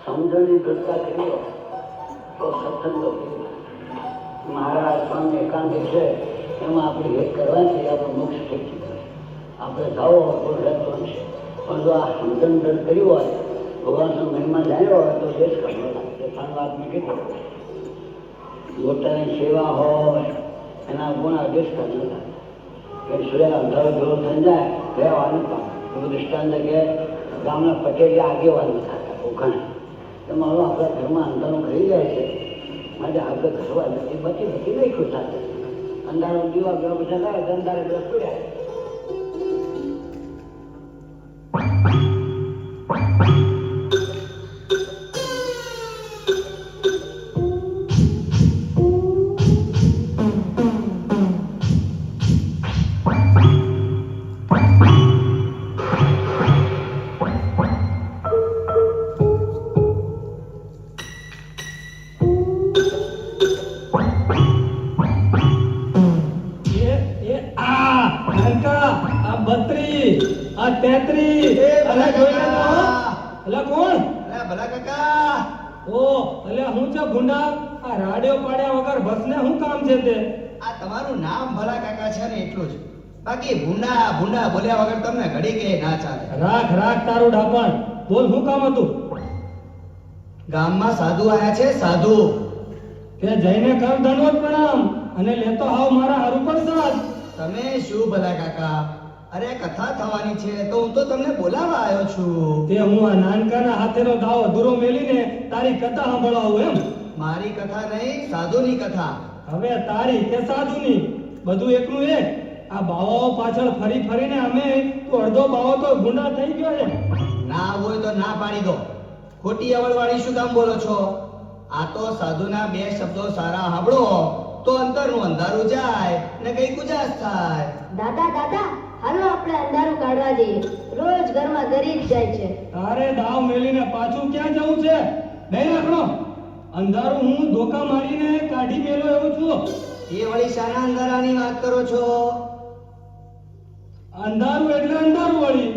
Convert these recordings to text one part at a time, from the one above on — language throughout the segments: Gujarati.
સમજણની કરતા કર્યો તો સત્સંગો મહારાજ સ્વામી એકાંતિક છે એમાં આપણે ભેદ કરવાથી આપણું મોક્ષ થઈ શકે. આપણે ગાવો કોઈ રહેતો છે પણ જો આ સમજણ દળ કર્યું હોય ભગવાનનો મહિમા જાણ્યો હોય તો દેશ કરવો લાગે. ત્રણ વાત મેં કીધું પોતાની સેવા હોય એના ગુણ આદેશ કરવો લાગે કે સૂર્ય અંધારો જોડો થઈ જાય રહેવાનું પામે એવું દૃષ્ટાંત કે ગામના પટેલી આગેવાન થતા ઘણા તમારું આપણા ઘરમાં અંધારું કરી જાય છે માટે આપણે ઘરવા નથી બચી નહીં ખુશ થાય. અંધારો દીવા ગયો બધા લાવે અંધારે દસ પડ્યા. બાકી ભૂંડા ભૂંડા બોલ્યા વગર તમને ઘડી કે ના ચાલે. રાખ રાખ તારું ડાપણ. બોલ શું કામ હતું? ગામમાં સાધુ આયા છે સાધુ. કે જઈને કર દંડવત પ્રણામ અને લેતો આવ મારા હારું પ્રસાદ. તમે શું ભલા કાકા? અરે કથા થવાની છે તો હું તો તમને બોલાવવા આવ્યો છું. તે હું આ નાનકાના હાથેનો દાવો અધૂરો મેલીને તારી કથા સાંભળવા એમ? મારી કથા નહીં સાધુની કથા. હવે તારી કે સાધુની બધું એકનું એક. આ બાવાઓ પાછળ ફરી ફરીને અમે તો અડધો બાવો તો ગુંડા થઈ ગયો છે. ના હોય તો ના પાડી દો. ખોટી અવળવાળી શું કામ બોલો છો? આ તો સાધુના બે શબ્દો સારા સાંભળો તો અંતરનું અંધારું જાય ને કઈ ગુજાસ થાય. દાદા દાદા હાલો આપણે અંધારું કાઢવા જઈએ. રોજ ઘરમાં ગરીબ જાય છે. તારે દાવ મેલીને પાછું ક્યાં જવું છે? નહીં રાખો અંધારું હું ધોકા મારીને કાઢી મેલો એવું છું. એ વળી શાના અંધારાની વાત કરો છો? અંધારું એટલે અંધારું વળી.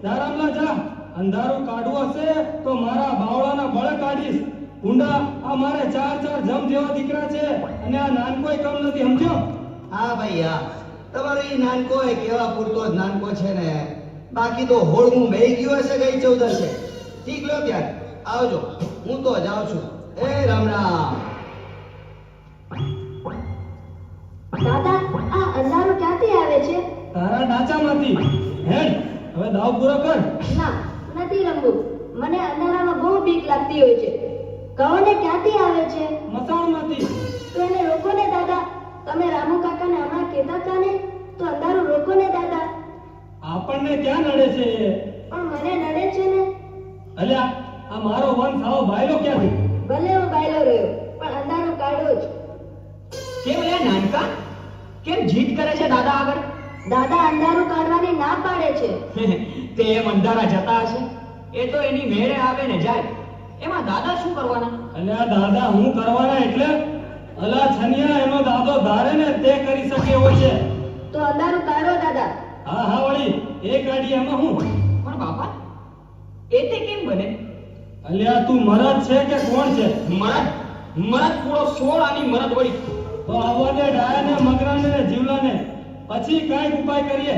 દારામલા જા અંધારું કાઢવું હશે તો મારા બાવળાના બળ કાઢીશ. ઊંડા આ મારે ચાર જમ જેવા દીકરા છે અને આ નાનકોય કમ નથી સમજો. હા ભાઈ હા તમારો એ નાનકો એ કેવા પૂરતો જ નાનકો છે ને. બાકી તો હોળવું બેહી ગયું હશે ગઈ 14 છે. ઠીક લો ત્યાં આવજો હું તો જાઉં છું. એ રામ રામ. દાદા આ અંધારું ક્યાંથી આવે છે? તારા ડાચામાંથી. હેડ હવે દાવ પૂરો કર. ના નથી રમવું. મને અંધારામાં બહુ બીક લાગતી હોય છે. કહો ને ક્યાંથી આવે છે? મસાણમાંથી. તો એને રોકો ને દાદા. તમે રામુ કાકાને હમણાં કહેતા હતા ને તો અંધારું રોકો ને દાદા. આપણને ક્યાં નડે છે? પણ મને નડે છે ને. અલ્યા આ મારો વંશ આવો બાયલો ક્યાંથી? ભલે હું બાયલો રહ્યો પણ અંધારું કાઢો જ. કેમ લે નાનકા કેમ જીત કરે છે દાદા આગળ? દાદા અંધારું કાઢવાની ના પાડે છે. તે એમ અંધારા જતા હશે. એ તો એની મેળે આવે ને જાય. એમાં દાદા શું કરવાના? અલ્યા દાદા હું કરવાના એટલે અલા છનિયા એનો દાદો ધારે ને તે કરી શકે હોય છે. તો અંધારું કાઢો દાદા. હા હા વળી એ કાઢી એમાં હું. પણ બાપા એ તે કેમ બને? અલ્યા તું મરદ છે કે કોણ છે? મરદ મરદ પૂરો 16 આની મરદ વળી. તો આવવાને ડાયાને મગરાને ને જીવલાને પછી કાંઈક ઉપાય કરીએ.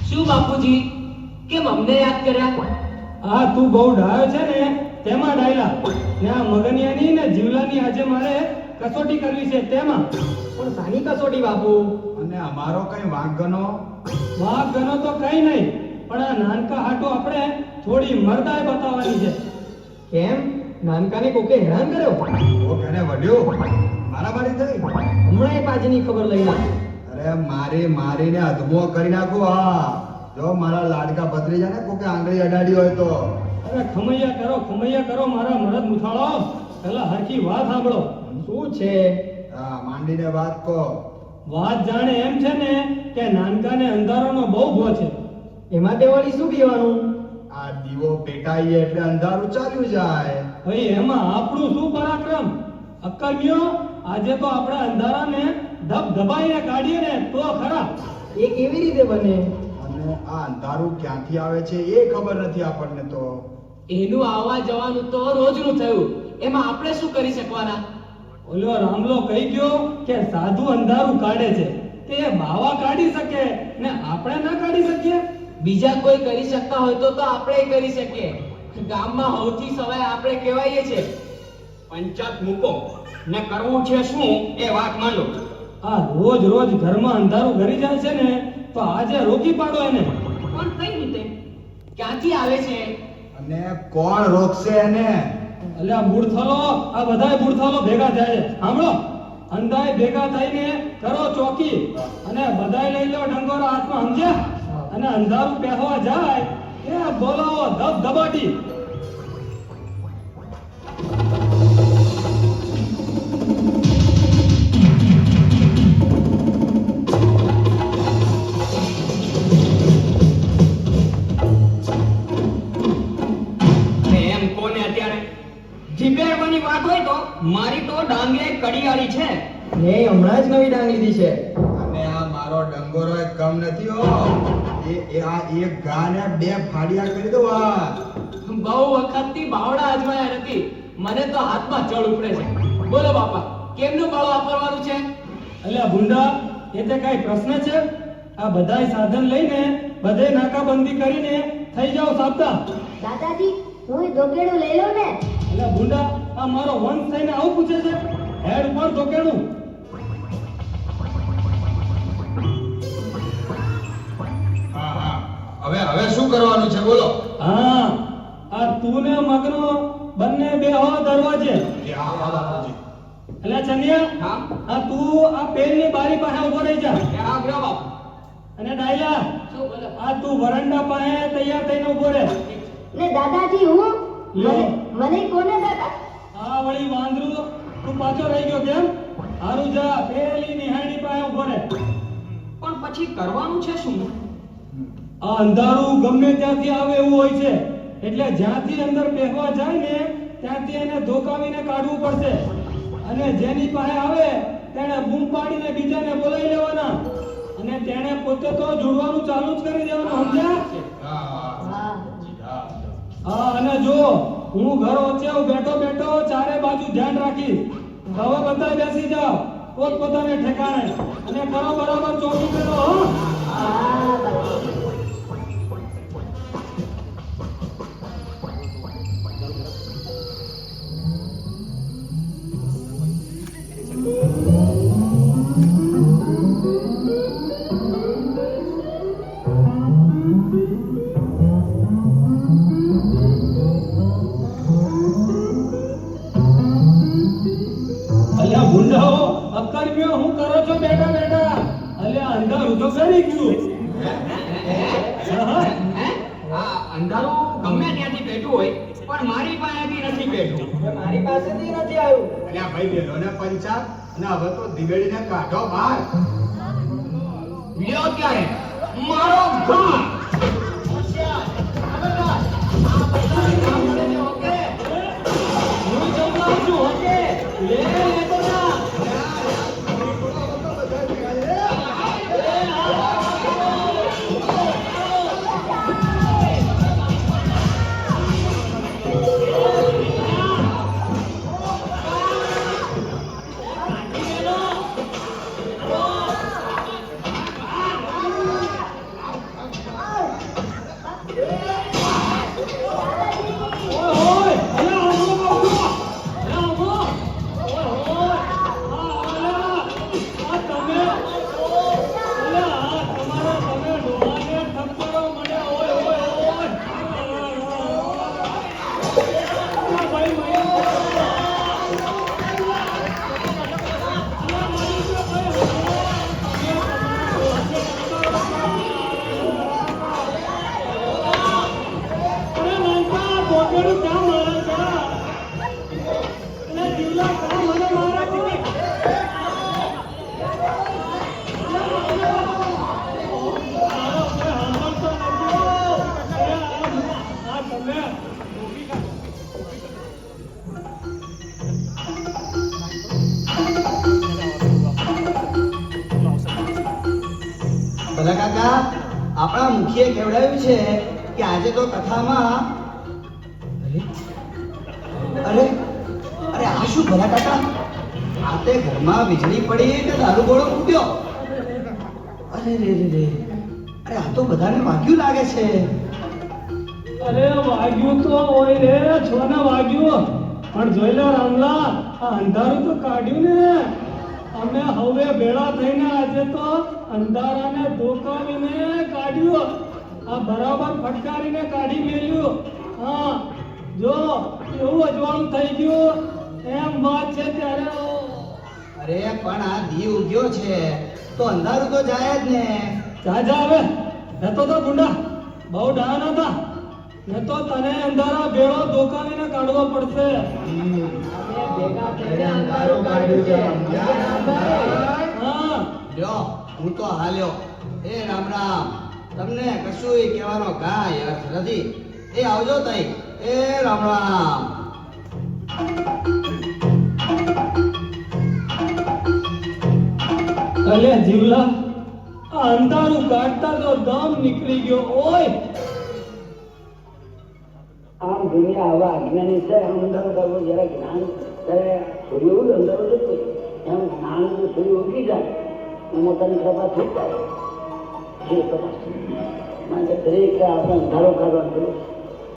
શું બાપુજી કેમ અમને યાદ કર્યા? આ તું બહુ ડાયો છે ને તેમાં ડાયલા ને આ મગનિયાની ને જીવલાની આજે મારે કસોટી કરવી છે તેમાં. પણ સાની કસોટી બાપુ? અને અમારો કઈ વાંક ગનો? વાહ ગનો તો કઈ નહીં પણ આ નાનકા હાટો આપણે થોડી મરદાય બતાવવાની છે. કેમ નાનકાને કોકે હેરાન કર્યો? ઓ કેને વડ્યો મારા મારી થઈ. હમણાં એ પાછળની ખબર લઈને. અરે મારીને અધમો કરી નાખું. હા જો મારા લાડકા ભત્રીજાને કોકે આંગળી અડાડી હોય તો. અરે ખમૈયા કરો મારા મરદ મુથાળો. પેલા હરખી વાત સાંભળો. શું છે? હા માંડીને વાત કહો. વાત જાણે એમ છે ને કે નાનકાને અંધારાનો બહુ ભો છે. એમાં તે વળી શું કહેવાનું? આ દીવો પેટાઈએ એટલે અંધારું ચાલ્યું જાય. ભાઈ એમાં આપણું શું પરાક્રમ? અક્કલ્યો આજે તો આપણે અંધારાને ધબધબાઈને કાઢીએ ને તો ખરા. એ કેવી રીતે બને? અને આ અંધારું ક્યાંથી આવે છે એ ખબર નથી આપણને તો. એનું આવવા જવાનું તો રોજનું થયું, એમાં આપણે શું કરી શકવાના? ઓલો રામલો કહી ગયો કે સાધુ અંધારું કાઢે છે, તે બાવા કાઢી શકે ને આપણે ના કાઢી શકીએ? બીજા કોઈ કરી શકતા હોય તો આપણે કરી શકીએ. ગામમાં સૌથી સવાય આપણે કહેવાઈએ છે. પંચાયત મૂકો ને કરવું છે શું એ વાત માંડો. આ રોજ રોજ ઘરમાં અંધારું ઘરી જાય છે ને, તો આજે રોકી પાડો એને. પણ કઈ રીતે? ક્યાંથી આવે છે? અને કોણ રોકશે એને? અલ્યા મૂર્થલો, આ બધાય મૂર્થલો ભેગા થાય છે. સાંભળો, અંધાય ભેગા થઈને કરો ચોકી અને બધાય લઈ લો ડંગોરો હાથમાં, સમજ્યા? અને અંધારું પહેવા જાય એ બોલાવો ધબધબાટી. એમ કોને અત્યારે જીભેડવાની વાત હોય તો મારી તો ડાંગે કડિયાળી છે. ને હમણાં જ નવી ડાંગ લીધી છે. અને આ મારો ડંગોરો એ કમ નથી હો. એ આ એક ગાને બે ફાડિયા કરી દો. આ બહુ વખતથી બાવડા અજમાયા નથી, મને તો હાથમાં જળ ઉપડે છે. બોલો બાપા, કેમનું બાળું વાપરવાનું છે? અલ્યા ભૂંડા, એ તે કઈ પ્રશ્ન છે? આ બધાય સાધન લઈને બધે નાકાબંધી કરીને થઈ જાવ સાબદા. દાદાજી હું ધોકેડું લઈ લઉં ને? અલ્યા ભૂંડા, આ મારો વંશ થઈને આવું પૂછે છે? હેડ ઉપર ધોકેણું. હા હા, હવે શું કરવાનું છે બોલો. હા, આ તું ને મગનો બંને બેહો દરવાજે. અલ્યા ચંદિયા, હા આ તું આ પેલની બારી પાસે ઉભો રહી જા. ત્યાં ગયો બાપ. અને ડાયલા, શું બોલો? આ તું વરંડા પાસે તૈયાર થઈને ઉભો રહે. ને દાદાજી હું લો. મને કોને દાદા? આ વળી વાંદરું, તું પાછો રહી ગયો કેમ? હારું જા, પેલી નિહાળી પાસે ઉભો રહે. પણ પછી કરવાનું છે શું? આ અંધારું ગમે ત્યાંથી આવે એવું હોય છે, એટલે જ્યાંથી અંદર બેહવા જાય ને ત્યાંથી એને ધોકાવીને કાઢવું પડશે. અને જેની પાસે આવે તેને બૂમ પાડીને બીજાને બોલાવી લેવાના, અને તેને પોતે તો જોડવાનું ચાલુ જ કરી દેવાનું, સમજ્યા? હા. હા, અને જો હું ઘર વચ્ચે બેઠો બેઠો ચારે બાજુ ધ્યાન રાખીશ. હવે બધા બેસી જાઓ પોતપોતાને ઠેકાણે અને કરો બરાબર ચોકી કરો, હો? હા બાપા. અલ્યા ભૂંડાઓ, અક્કરમીઓ, હું કરો છો બેઠા બેઠા? અલ્યા અંધારું તો કરી ગયું. હા, આ અંધારું ગમે ત્યાંથી બેઠું હોય પણ મારી પાસેથી નથી બેઠું. મારી પાસેથી નથી આવ્યું. અલ્યા ભાઈ બેલો ને પંચાયત, અને હવે તો દિવેડીને કાઢો બહાર. લ્યો ત્યારે મારો ઘા. હું જમવાનું છું, ઓકે? લે લેતો જા. આપણા મુખીએ કહેવડાવ્યું છે કે આજે તો કથામાં અરે અરે આ શું ભલા કાકા આ તે ઘરમાં વીજળી પડી કે દારૂ ગોળો ફૂટ્યો અરે રે રે રે અરે આ તો બધાને વાગ્યું લાગે છે અરે વાગ્યું તો હોય રે છોને વાગ્યું પણ જોઈ લે રામલા આ અંધારું તો કાઢ્યું ને અમે હવે ભેળા થઈને આજે તો અંધારાને ધોકાવીને કાઢ્યું આ બરાબર ફટકારીને કાઢી મેલ્યું હા જો એવું અજવાળું થઈ ગયું એમ વાત છે ત્યારે અરે પણ આ દી ઉગ્યો છે તો અંધારું તો જાય જ ને જા જા હવે રહેતો તો ગુંડા બહુ ડાન હતા ને તો તને અંધારા ભેળો ધોકાવીને કાઢવો પડશે અંધારું કાઢ્યું છે હા લ્યો હું તો હાલ્યો એ રામ રામ તમને કશુંય કહેવાનો કાંઈ અર્થ નથી એ આવજો તઈ એ રામ રામ અલે જીવલા આ અંધારું કાઢતા તો દમ નીકળી ગયો ઓય આમ દુનિયા આવા અજ્ઞાની છે એમ અંધારું કરવું જરા જ્ઞાન ત્યારે સૂર્ય ઉગે અંધારું જતું એમ જ્ઞાન સૂર્ય ઉગી જાય એમ મોટાની કૃપા થઈ જાય જે કૃપા માટે દરેક આપણે અંધારો કાઢવાનું